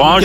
5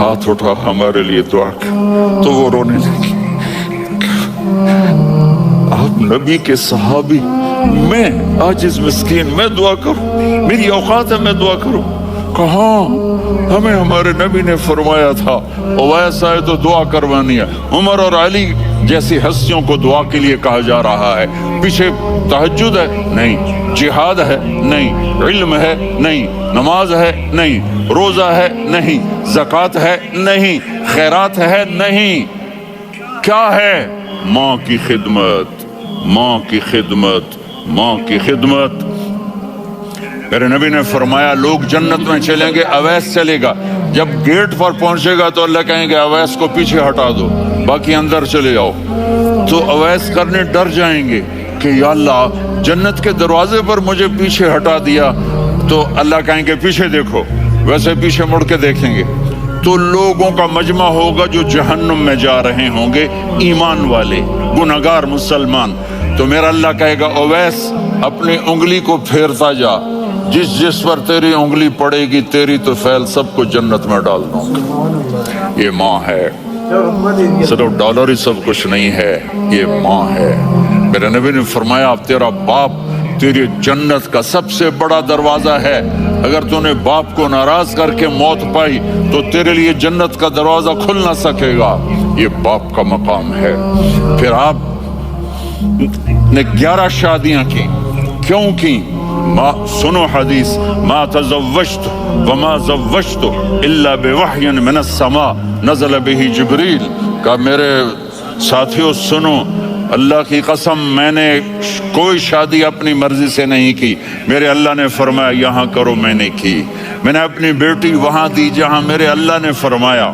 ہاتھ اٹھا ہمارے لیے دعا کر، تو وہ رونے لگی۔ آپ نبی کے صحابی، میں عاجز مسکین، میں دعا کروں؟ میری اوقات ہے میں دعا کروں؟ کہاں، ہمیں ہمارے نبی نے فرمایا تھا اویس آئے تو دعا کروانی ہے۔ عمر اور علی جیسی ہستیوں کو دعا کے لیے کہا جا رہا ہے۔ پیچھے تہجد ہے؟ نہیں۔ جہاد ہے؟ نہیں۔ علم ہے؟ نہیں۔ نماز ہے؟ نہیں۔ روزہ ہے؟ نہیں۔ زکوٰۃ ہے؟ نہیں۔ خیرات ہے؟ نہیں۔ کیا ہے؟ ماں کی خدمت، ماں کی خدمت، ماں کی خدمت۔ میرے نبی نے فرمایا لوگ جنت میں چلیں گے، اویس چلے گا، جب گیٹ پر پہنچے گا تو اللہ کہیں گے اویس کو پیچھے ہٹا دو، باقی اندر چلے جاؤ۔ تو اویس کرنے ڈر جائیں گے کہ یا اللہ جنت کے دروازے پر مجھے پیچھے ہٹا دیا، تو اللہ کہیں گے پیچھے دیکھو، ویسے پیچھے مڑ کے دیکھیں گے تو لوگوں کا مجمع ہوگا جو جہنم میں جا رہے ہوں گے، ایمان والے، گنہگار مسلمان۔ تو میرا اللہ کہے گا اویس اپنی انگلی کو پھیرتا جا، جس جس پر تیری انگلی پڑے گی تیری تو فیل سب کو جنت میں ڈال دوں گا۔ یہ ماں ہے، صرف ڈالر ہی سب کچھ نہیں ہے، یہ ماں ہے۔ میرے نبی نے فرمایا اب تیرا باپ تیری جنت کا سب سے بڑا دروازہ ہے، اگر تو نے باپ کو ناراض کر کے موت پائی تو تیرے لیے جنت کا دروازہ کھل نہ سکے گا، یہ باپ کا مقام ہے۔ پھر آپ نے 11 شادیاں کی، کیوں کی؟ سنو حدیث، ما تزوجت وما زوجت الا بوحی من السماء نزل به جبریل۔ کہا میرے ساتھیوں سنو، اللہ کی قسم میں نے کوئی شادی اپنی مرضی سے نہیں کی، میرے اللہ نے فرمایا یہاں کرو، میں نے کی۔ میں نے اپنی بیٹی وہاں دی جہاں میرے اللہ نے فرمایا۔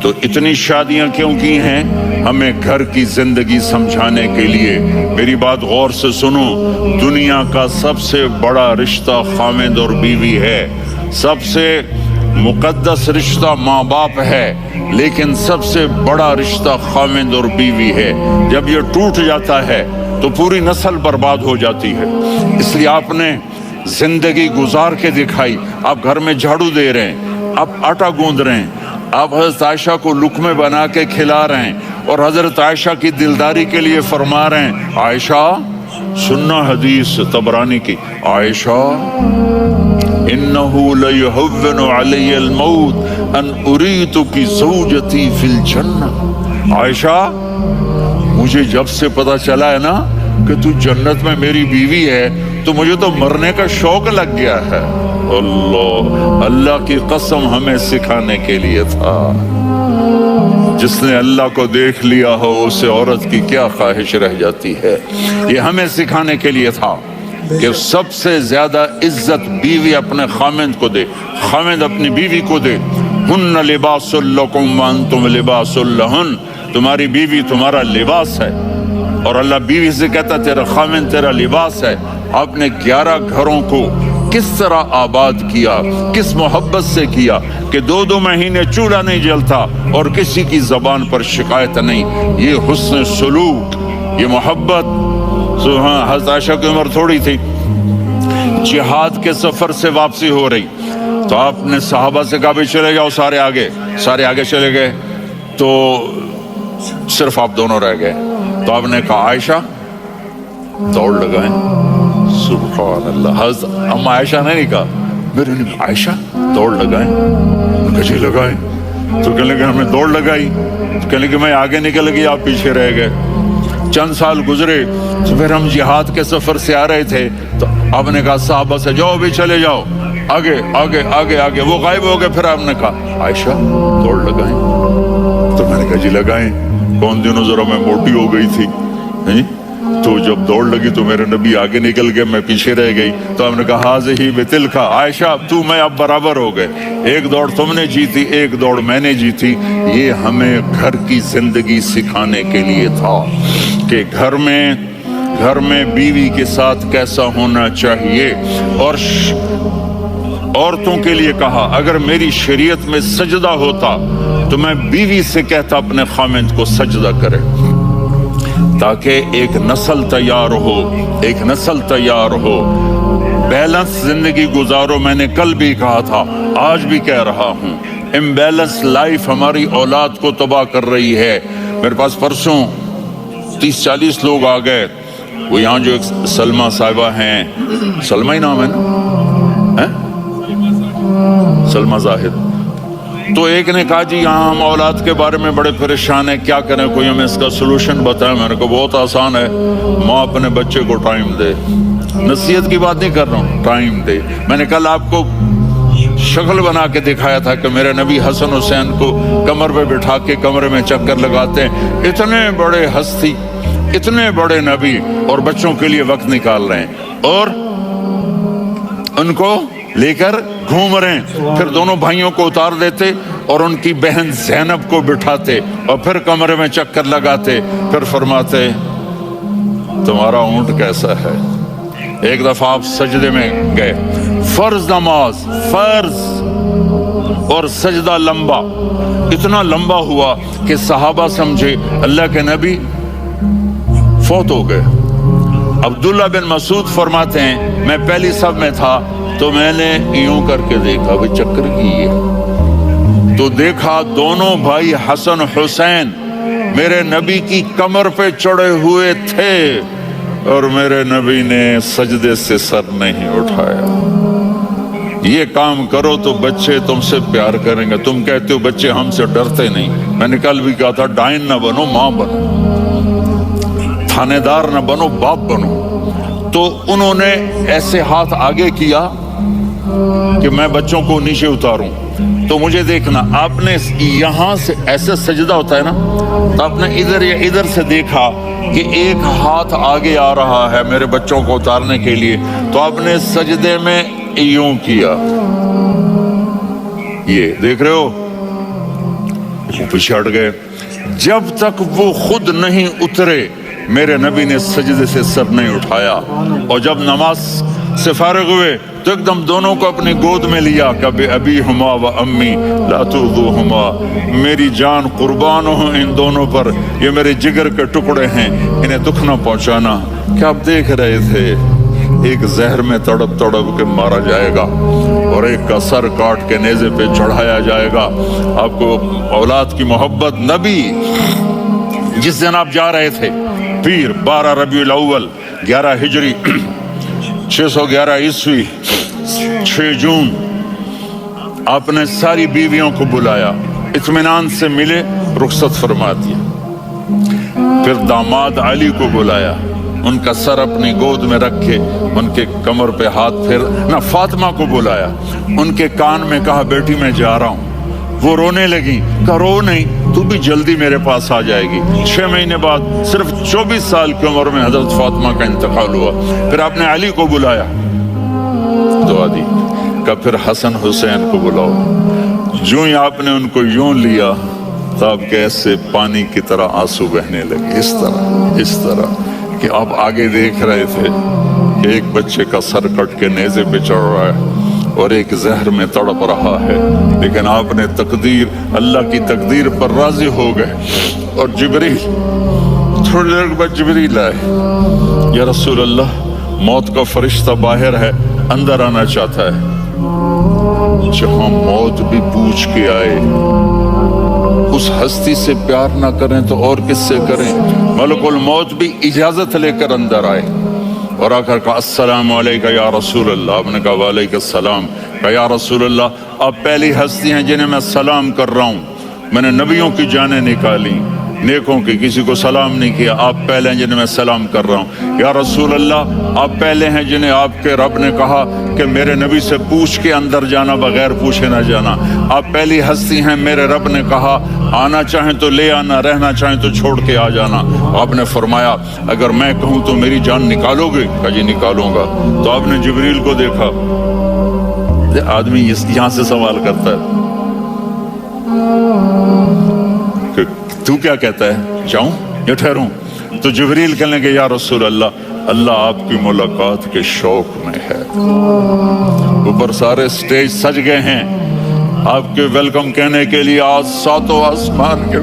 تو اتنی شادیاں کیوں کی ہیں؟ ہمیں گھر کی زندگی سمجھانے کے لیے۔ میری بات غور سے سنو، دنیا کا سب سے بڑا رشتہ خاوند اور بیوی ہے، سب سے مقدس رشتہ ماں باپ ہے، لیکن سب سے بڑا رشتہ خاوند اور بیوی ہے۔ جب یہ ٹوٹ جاتا ہے تو پوری نسل برباد ہو جاتی ہے۔ اس لیے آپ نے زندگی گزار کے دکھائی۔ آپ گھر میں جھاڑو دے رہے ہیں، آپ آٹا گوندھ رہے ہیں، آپ حضرت عائشہ کو لقمے بنا کے کھلا رہے ہیں، اور حضرت عائشہ کی دلداری کے لیے فرما رہے ہیں عائشہ، سننا حدیث طبرانی کی، عائشہ انہو لیہون علی الموت ان اریتک زوجتی فی الجنہ۔ عائشہ مجھے جب سے پتا چلا ہے نا کہ تو جنت میں میری بیوی ہے تو مجھے تو مرنے کا شوق لگ گیا ہے۔ اللہ کی قسم ہمیں سکھانے کے لیے تھا۔ جس نے اللہ کو دیکھ لیا ہو اسے عورت کی کیا خواہش رہ جاتی ہے۔ یہ ہمیں سکھانے کے لیے تھا کہ سب سے زیادہ عزت بیوی اپنے خاوند کو دے، خاوند اپنی بیوی کو دے۔ ہن لباس لکم وانتم لباس لہن، تمہاری بیوی تمہارا لباس ہے، اور اللہ بیوی سے کہتا تیرا خاوند تیرا لباس ہے۔ آپ نے 11 گھروں کو کس طرح آباد کیا، کس محبت سے کیا کہ 2 مہینے چولہا نہیں جلتا اور کسی کی زبان پر شکایت نہیں۔ یہ حسن سلوک، یہ محبت۔ حضرت عائشہ کی عمر تھوڑی تھی، جہاد کے سفر سے واپسی ہو رہی، تو آپ نے صحابہ سے کہا بھی چلے جاؤ سارے آگے چلے گئے، تو صرف آپ دونوں رہ گئے۔ تو آپ نے کہا عائشہ دوڑ لگائیں۔ سبحان اللہ، حضرت اما عائشہ نے نہیں کہا، میرے نے عائشہ دوڑ لگائیں، جی لگائیں۔ تو کہنے لگے ہمیں دوڑ لگائی، تو کہنے لگے میں آگے نکل گئی آپ پیچھے رہ گئے۔ چند سال گزرے تو پھر ہم جہاد کے سفر سے آ رہے تھے، تو آپ نے کہا صحابہ سے جاؤ بھی چلے جاؤ، آگے آگے آگے آگے، وہ غائب ہو گئے۔ پھر آپ نے کہا عائشہ دوڑ لگائیں، تو میں نے کہا جی لگائیں۔ کون دنوں ذرا میں موٹی ہو گئی تھی، تو جب دوڑ لگی تو میرے نبی آگے نکل گئے، میں پیچھے رہ گئی۔ تو ہم نے کہا ہاذہ بتلک، عائشہ تو میں اب برابر ہو گئے، ایک دوڑ تم نے جیتی، ایک دوڑ میں نے جیتی۔ یہ ہمیں گھر کی زندگی سکھانے کے لیے تھا کہ گھر میں بیوی کے ساتھ کیسا ہونا چاہیے۔ اور عورتوں کے لیے کہا اگر میری شریعت میں سجدہ ہوتا تو میں بیوی سے کہتا اپنے خاوند کو سجدہ کرے، تاکہ ایک نسل تیار ہو، بیلنس زندگی گزارو۔ میں نے کل بھی کہا تھا آج بھی کہہ رہا ہوں، امبیلنس لائف ہماری اولاد کو تباہ کر رہی ہے۔ میرے پاس پرسوں 30-40 لوگ آ گئے، وہ یہاں جو ایک سلمہ صاحبہ ہیں، سلمہ ہی نام ہے نا، سلمہ زاہد، تو ایک نے کہا جی یہاں ہم اولاد کے بارے میں بڑے پریشان ہیں، کیا کریں، کوئی ہمیں اس کا سلوشن بتائیں۔ میں نے کہا بہت آسان ہے، ماں اپنے بچے کو ٹائم دے، نصیحت کی بات نہیں کر رہا ہوں، ٹائم دے۔ میں نے کل آپ کو شکل بنا کے دکھایا تھا کہ میرے نبی حسن حسین کو کمر پہ بٹھا کے کمرے میں چکر لگاتے ہیں، اتنے بڑے ہستی، اتنے بڑے نبی، اور بچوں کے لیے وقت نکال رہے ہیں اور ان کو لے کر گھوم رہے ہیں۔ پھر دونوں بھائیوں کو اتار دیتے اور ان کی بہن زینب کو بٹھاتے اور پھر کمرے میں چکر لگاتے، پھر فرماتے تمہارا اونٹ کیسا ہے۔ ایک دفعہ آپ سجدے میں گئے، فرض نماز، فرض، اور سجدہ لمبا، اتنا لمبا ہوا کہ صحابہ سمجھے اللہ کے نبی فوت ہو گئے۔ عبداللہ بن مسعود فرماتے ہیں میں پہلی صف میں تھا تو میں نے یوں کر کے دیکھا، وہ چکر کی ہے، تو دیکھا دونوں بھائی حسن حسین میرے نبی کی کمر پہ چڑھے ہوئے تھے اور میرے نبی نے سجدے سے سر نہیں اٹھایا۔ یہ کام کرو تو بچے تم سے پیار کریں گے۔ تم کہتے ہو بچے ہم سے ڈرتے نہیں، میں نے کل بھی کہا تھا ڈائن نہ بنو، ماں بنو، تھانے دار نہ بنو، باپ بنو۔ تو انہوں نے ایسے ہاتھ آگے کیا کہ میں بچوں کو نیچے اتاروں، تو مجھے دیکھنا، آپ نے یہاں سے ایسے سجدہ ہوتا ہے نا، تو آپ نے ادھر یا ادھر سے دیکھا کہ ایک ہاتھ آگے آ رہا ہے میرے بچوں کو اتارنے کے لیے، تو آپ نے سجدے میں یوں کیا، یہ دیکھ رہے ہو، وہ پیچھے ہٹ گئے۔ جب تک وہ خود نہیں اترے میرے نبی نے سجدے سے سر نہیں اٹھایا، اور جب نماز سے فارغ ہوئے تو ایک دم دونوں کو اپنی گود میں لیا کہ ابی ہما و امی لا تؤذوہما، میری جان قربان ہو ان دونوں پر، یہ میرے جگر کے ٹکڑے ہیں، انہیں دکھ نہ پہنچانا۔ کیا آپ دیکھ رہے تھے ایک زہر میں تڑپ تڑپ کے مارا جائے گا اور ایک کا سر کاٹ کے نیزے پہ چڑھایا جائے گا۔ آپ کو اولاد کی محبت، نبی جس دن آپ جا رہے تھے پیر 12 ربیع الاول 11 ہجری 611 عیسوی 6 جون، آپ نے ساری بیویوں کو بلایا، اطمینان سے ملے، رخصت فرما دیا۔ پھر داماد علی کو بلایا، ان کا سر اپنی گود میں رکھ کے ان کے کمر پہ ہاتھ پھر نہ، فاطمہ کو بلایا، ان کے کان میں کہا بیٹی میں جا رہا ہوں۔ وہ رونے لگی، کہا رو نہیں، تو بھی جلدی میرے پاس آ جائے گی۔ 6 مہینے بعد صرف 24 سال کی عمر میں حضرت فاطمہ کا انتقال ہوا۔ پھر آپ نے علی کو بلایا، دعا دی، کہ پھر حسن حسین کو بلاؤ۔ جو ہی آپ نے ان کو یوں لیا تو آپ کے ایسے پانی کی طرح آنسو بہنے لگے، اس طرح کہ آپ آگے دیکھ رہے تھے کہ ایک بچے کا سر کٹ کے نیزے پہ چڑھ رہا ہے اور ایک زہر میں تڑپ رہا ہے، لیکن آپ نے تقدیر، اللہ کی تقدیر پر راضی ہو گئے۔ اور جبریل، تھوڑی دیر بعد جبریل آئے، یا رسول اللہ موت کا فرشتہ باہر ہے، اندر آنا چاہتا ہے۔ جہاں موت بھی پوچھ کے آئے، اس ہستی سے پیار نہ کریں تو اور کس سے کریں؟ ملک الموت بھی اجازت لے کر اندر آئے اور آ کر کہا السلام علیکہ یا رسول اللہ۔ آپ نے کہا وعلیکم السلام۔ کہا یا رسول اللہ آپ پہلی ہستی ہیں جنہیں میں سلام کر رہا ہوں، میں نے نبیوں کی جانیں نکالی، نیکوں کی، کسی کو سلام نہیں کیا، آپ پہلے ہیں جنہیں میں سلام کر رہا ہوں۔ یا رسول اللہ آپ پہلے ہیں جنہیں آپ کے رب نے کہا کہ میرے نبی سے پوچھ کے اندر جانا، بغیر پوچھے نہ جانا۔ آپ پہلی ہستی ہیں، میرے رب نے کہا آنا چاہیں تو لے آنا، رہنا چاہیں تو چھوڑ کے آ جانا۔ آپ نے فرمایا اگر میں کہوں تو میری جان نکالو گے؟ کہا جی نکالوں گا۔ تو آپ نے جبریل کو دیکھا، آدمی یہاں سے سوال کرتا ہے کہ تو کیا کہتا ہے، جاؤں یا ٹھہروں؟ تو جبریل کہنے لگے یا رسول اللہ، اللہ آپ کی ملاقات کے شوق میں ہے۔ اوپر سارے سٹیج سج گئے ہیں آپ کے ویلکم کہنے کے لیے، آج ساتوں آسمان کے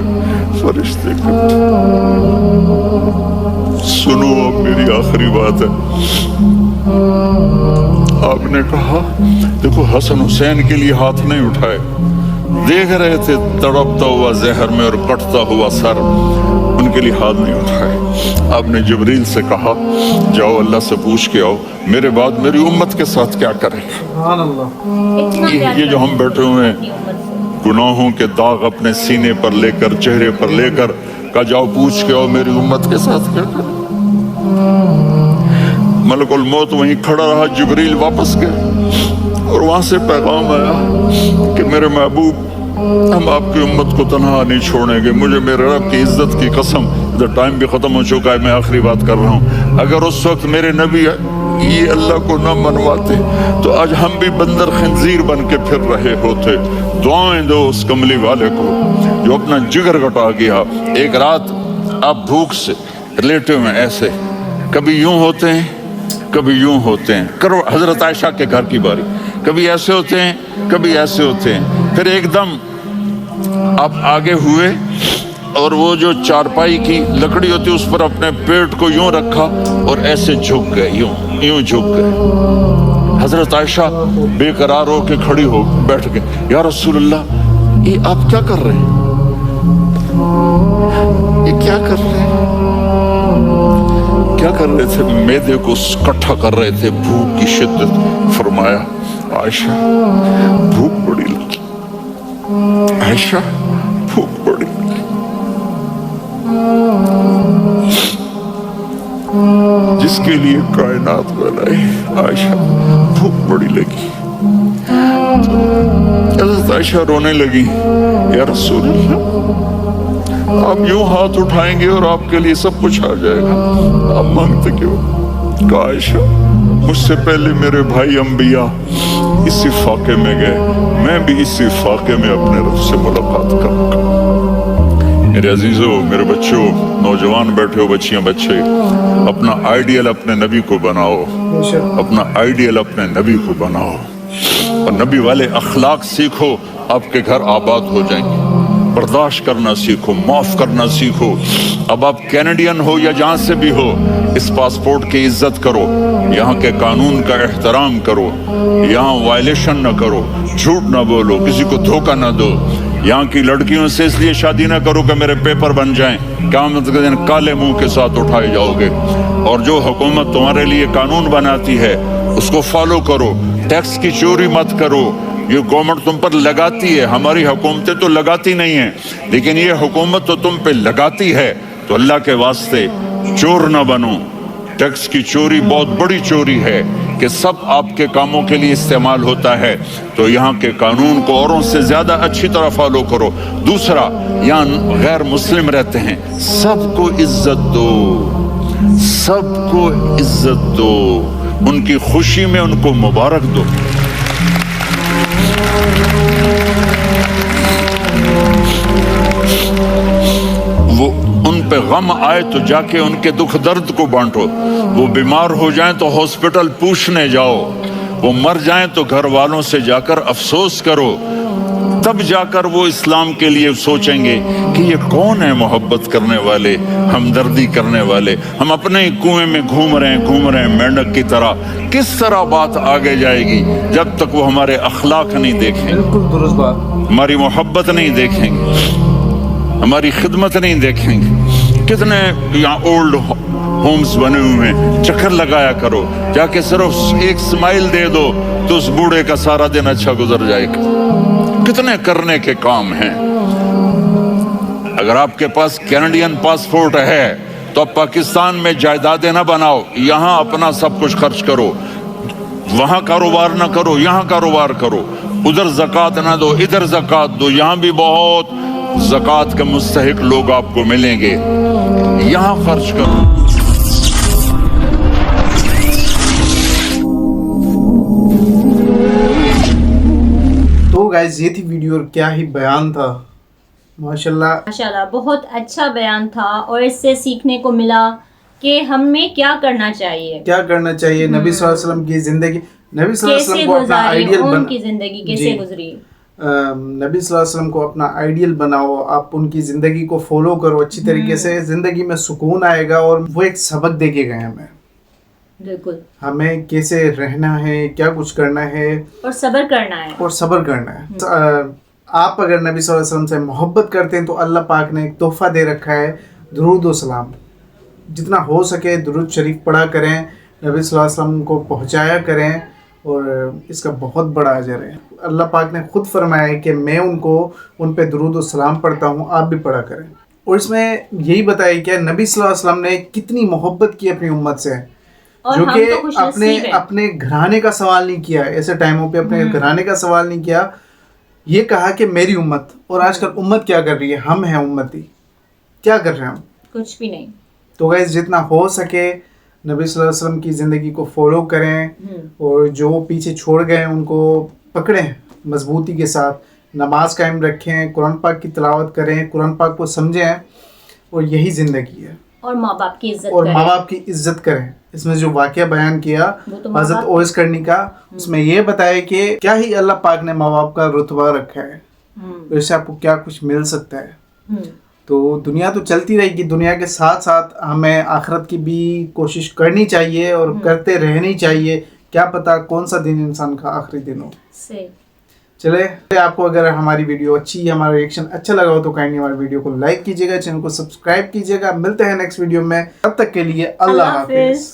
فرشتے سنو اب میری آخری بات ہے۔ آپ نے کہا دیکھو حسن حسین کے لیے ہاتھ نہیں اٹھائے, دیکھ رہے تھے تڑپتا ہوا زہر میں اور کٹتا ہوا سر, ان کے لیے ہاتھ نہیں اٹھائے. آپ نے جبریل سے کہا جاؤ اللہ سے پوچھ کے آؤ میرے بعد میری امت کے ساتھ کیا کریں. سبحان اللہ. اتنا پیار یہ جو ہم بیٹھے ہوئے ہیں اپنی امت سے. گناہوں کے داغ اپنے سینے پر لے کر چہرے پر لے کر کہا جاؤ پوچھ کے آؤ میری امت کے ساتھ کیا کریں. ملک الموت وہیں کھڑا رہا, جبریل واپس گئے اور وہاں سے پیغام آیا کہ میرے محبوب ہم آپ کی امت کو تنہا نہیں چھوڑیں گے. مجھے میرے رب کی عزت کی قسم, ٹائم بھی ختم ہو چکا ہے, میں آخری بات کر رہا ہوں, اگر اس وقت میرے نبی یہ اللہ کو نہ منواتے تو آج ہم بھی بندر خنزیر بن کے پھر رہے ہوتے. دعائیں دو اس کملی والے کو جو اپنا جگر کٹا گیا. ایک رات آپ بھوک سے لیٹے ہوئے ایسے, کبھی یوں ہوتے ہیں کبھی یوں ہوتے ہیں. کرو حضرت عائشہ کے گھر کی باری, کبھی ایسے ہوتے ہیں کبھی ایسے ہوتے ہیں. پھر ایک دم آپ آگے ہوئے اور وہ جو چارپائی کی لکڑی ہوتی اس پر اپنے پیٹ کو یوں رکھا اور ایسے جھک گئے, یوں جھک گئے. حضرت عائشہ بے قرار ہو کے کھڑی ہو بیٹھ گئے. یا رسول اللہ یہ آپ کیا کر رہے ہیں, یہ کیا کر رہے ہیں, کیا کر رہے تھے؟ معدے کو کٹھا کر رہے تھے, بھوک کی شدت. فرمایا عائشہ بھوک بڑی لگی, عائشہ بھوک بڑی لگی. جس کے لیے کائنات بنائی عائشہ بھوک بڑی لگی. حضرت عائشہ رونے لگی. یا رسول اللہ آپ یوں ہاتھ اٹھائیں گے اور آپ کے لیے سب کچھ آ جائے گا, آپ مانگتے کیوں؟ کہا عائشہ مجھ سے پہلے میرے بھائی انبیاء اسی فاقے میں گئے, میں بھی اسی فاقے میں اپنے رب سے ملاقات کروں گا. میرے عزیزوں, میرے بچوں, نوجوان بیٹھے ہو, بچیاں بچے, اپنا آئیڈیل اپنے نبی کو بناؤ, اپنا آئیڈیل اپنے نبی کو بناؤ اور نبی والے اخلاق سیکھو, آپ کے گھر آباد ہو جائیں گے. برداشت کرنا سیکھو, معاف کرنا سیکھو. اب آپ کینیڈین ہو یا جہاں سے بھی ہو, اس پاسپورٹ کی عزت کرو, یہاں کے قانون کا احترام کرو, یہاں وائلیشن نہ کرو, جھوٹ نہ بولو, کسی کو دھوکہ نہ دو. یہاں کی لڑکیوں سے اس لیے شادی نہ کرو کہ میرے پیپر بن جائیں, قیامت کے دن کالے منہ کے ساتھ اٹھائے جاؤ گے. اور جو حکومت تمہارے لیے قانون بناتی ہے اس کو فالو کرو. ٹیکس کی چوری مت کرو, یہ گورنمنٹ تم پر لگاتی ہے, ہماری حکومتیں تو لگاتی نہیں ہیں, لیکن یہ حکومت تو تم پہ لگاتی ہے. تو اللہ کے واسطے چور نہ بنو. ٹیکس کی چوری بہت بڑی چوری ہے کہ سب آپ کے کاموں کے لیے استعمال ہوتا ہے. تو یہاں کے قانون کو اوروں سے زیادہ اچھی طرح فالو کرو. دوسرا, یہاں غیر مسلم رہتے ہیں, سب کو عزت دو, سب کو عزت دو, ان کی خوشی میں ان کو مبارک دو. وہ ان پہ غم آئے تو جا کے ان کے دکھ درد کو بانٹو. وہ بیمار ہو جائیں تو ہاسپٹل پوچھنے جاؤ, وہ مر جائیں تو گھر والوں سے جا کر افسوس کرو. تب جا کر وہ اسلام کے لیے سوچیں گے کہ یہ کون ہے محبت کرنے والے, ہمدردی کرنے والے. ہم اپنے ہی کنویں میں گھوم رہے ہیں مینڈک کی طرح. کس طرح بات آگے جائے گی جب تک وہ ہمارے اخلاق نہیں دیکھیں گے, بالکل درست بات, ہماری محبت نہیں دیکھیں گے, ہماری خدمت نہیں دیکھیں گے. کتنے یہاں اولڈ ہومز بنے ہوئے ہیں, چکر لگایا کرو, جا کے صرف ایک سمائل دے دو تو اس بوڑھے کا سارا دن اچھا گزر جائے گا. کتنے کرنے کے کام ہیں. اگر آپ کے پاس کینیڈین پاسپورٹ ہے تو اب پاکستان میں جائیدادیں نہ بناؤ, یہاں اپنا سب کچھ خرچ کرو. وہاں کاروبار نہ کرو, یہاں کاروبار کرو. ادھر زکوٰۃ نہ دو, ادھر زکوٰۃ دو. یہاں بھی بہت زکوٰۃ کے مستحق لوگ آپ کو ملیں گے, یہاں خرچ کرو. تو گائز یہ تھی ویڈیو اور کیا ہی بیان تھا, ماشاءاللہ بہت اچھا بیان تھا. اور اس سے سیکھنے کو ملا کہ ہمیں کیا کرنا چاہیے, نبی صلی اللہ علیہ وسلم کی زندگی, نبی صلی اللہ علیہ وسلم کو اپنا آئیڈیل ان کی زندگی کیسے گزری, نبی صلی اللہ علیہ وسلم کو اپنا آئیڈیل بناؤ. آپ ان کی زندگی کو فالو کرو اچھی طریقے سے, زندگی میں سکون آئے گا. اور وہ ایک سبق دے کے گئے ہمیں, بالکل. ہمیں کیسے رہنا ہے، کیا کچھ کرنا ہے اور صبر کرنا ہے. اور صبر کرنا ہے. آپ اگر نبی صلی اللہ علیہ وسلم سے محبت کرتے ہیں تو اللہ پاک نے ایک تحفہ دے رکھا ہے، درود و سلام. جتنا ہو سکے درود شریف پڑھا کریں، نبی صلی اللہ علیہ وسلم کو پہنچایا کریں، اور اس کا بہت بڑا اجر ہے. اللہ پاک نے خود فرمایا ہے کہ میں ان پہ درود و سلام پڑھتا ہوں، آپ بھی پڑھا کریں. اور اس میں یہی بتایا کہ نبی صلی اللہ علیہ وسلم نے کتنی محبت کی اپنی امت سے، جو کہ اپنے گھرانے کا سوال نہیں کیا. ایسے ٹائموں پہ اپنے گھرانے کا سوال نہیں کیا، یہ کہا کہ میری امت. اور آج کل امت کیا کر رہی ہے؟ ہم ہیں امتی، کیا کر رہے ہیں ہم؟ کچھ بھی نہیں. تو گائز جتنا ہو سکے نبی صلی اللہ علیہ وسلم کی زندگی کو فالو کریں، اور جو پیچھے چھوڑ گئے ان کو پکڑیں مضبوطی کے ساتھ. نماز قائم رکھیں، قرآن پاک کی تلاوت کریں، قرآن پاک کو سمجھیں، اور یہی زندگی ہے. اور ماں باپ کی عزت اور کریں. ماں باپ کی عزت کریں. اس میں جو واقعہ بیان کیا حضرت اویس کرنی کا، اس میں یہ بتایا کہ کیا ہی اللہ پاک نے ماں باپ کا رتبہ رکھا ہے، اس سے آپ کو کیا کچھ مل سکتا ہے. تو دنیا تو چلتی رہے گی، دنیا کے ساتھ ساتھ ہمیں آخرت کی بھی کوشش کرنی چاہیے اور کرتے رہنی چاہیے. کیا پتا کون سا دن انسان کا آخری دن ہو. چلے، آپ کو اگر ہماری ویڈیو اچھی، ہمارا ریئیکشن اچھا لگا ہو تو کائنڈلی ہماری ویڈیو کو لائک کیجیے گا، چینل کو سبسکرائب کیجیے گا. ملتے ہیں نیکسٹ ویڈیو میں، تب تک کے لیے اللہ حافظ.